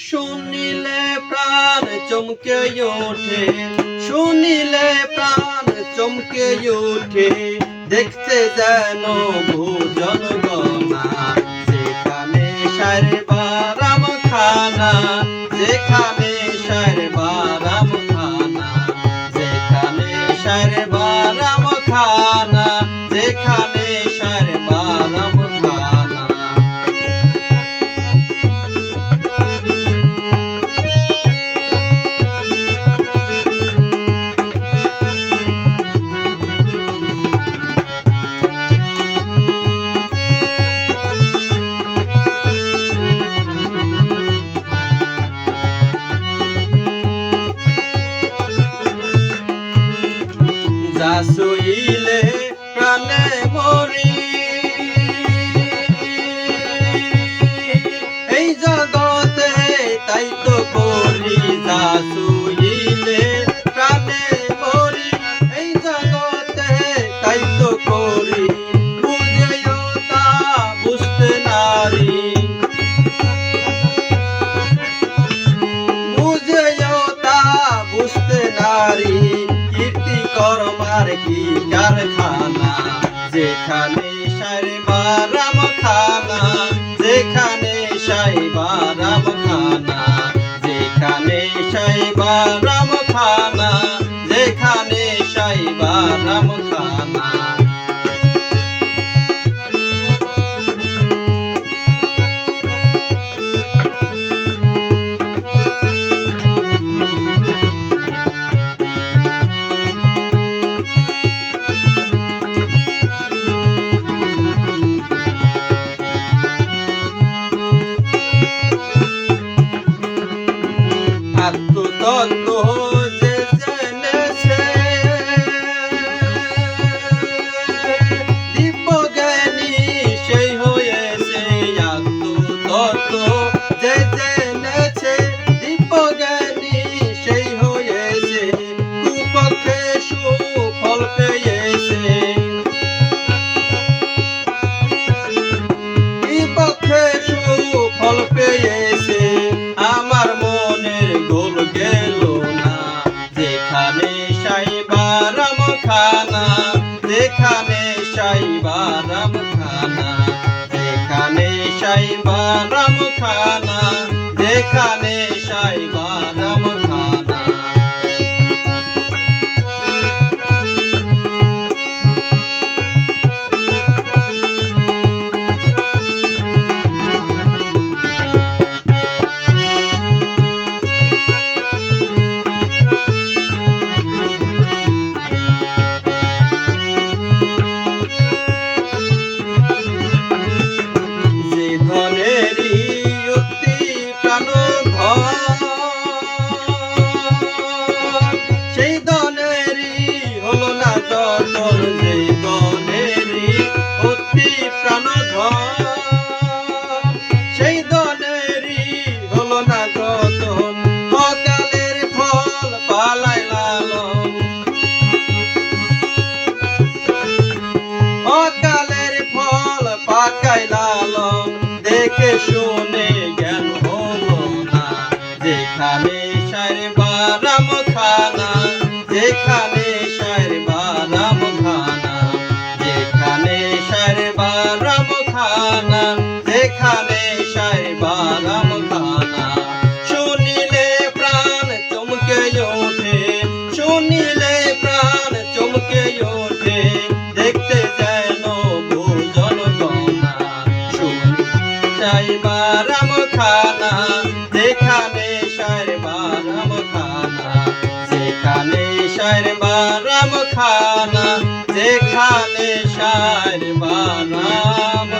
শুনিলে প্রাণ চমকে ওঠে, শুনিলে প্রাণ চমকে ওঠে, দেখতে যেন ভোজন গনা, যেখানে সারে বারাম খানা, যেখানে সারে বারাম খানা, যেখানে সারে বারাম খানা, যেখানে সারে বারাম খানা। যা সইলে প্রাণে মরি, এই জগতে তাই তো করি। যা সইলে প্রাণে মরি, এই জগতে তাই তো করি। বুঝেও তা বুঝতে নারী, বুঝেও তা বুঝতে নারী। কীর্তি কর্মার কি কারখানা, যেখানে সারে বারাম খানা, যেখানে সাই বারাম খানা, যেখানে সাই বারাম খানা, যেখানে সাই বারাম খানা। আত্মতত্ত্ব যে জেনেছে, দিব্যজ্ঞানী সেই হয়েছে। আত্মতত্ত্ব যে জেনেছে, দিব্যজ্ঞানী সেই হয়েছে। কুপক্ষে সুফল পেয়েছে, বিপক্ষে সুফল পেয়েছে। আমার মনের গোল গেল না, যেখানে সাই বারাম খানা, যেখানে সাই বারাম খানা, যেখানে সাই বারাম খানা, যেখানে সাই বারাম খানা। সেই ধনেরই হলো না যতন, যে ধনেরই অতি প্রাণধন, সেই ধনেরই হলো না যতন। অকালের ফল পালাই লালন, অকালের ফল পাকাই লালন। দেখে শুনে জ্ঞান হলো না, যেখানে সারে বারাম খানা, যেখানে সারে বারাম খানা, যেখানে সারে বারাম খানা, যেখানে সারে বারাম খানা। শুনিলে প্রাণ চমকে ওঠে, শুনিলে প্রাণ চমকে ওঠে, দেখতে যেন ভোজন গনা। সাই বারাম খানা, যেখানে সারে বারাম খানা, যেখানে সারে বারাম খানা, যেখানে সারে বারাম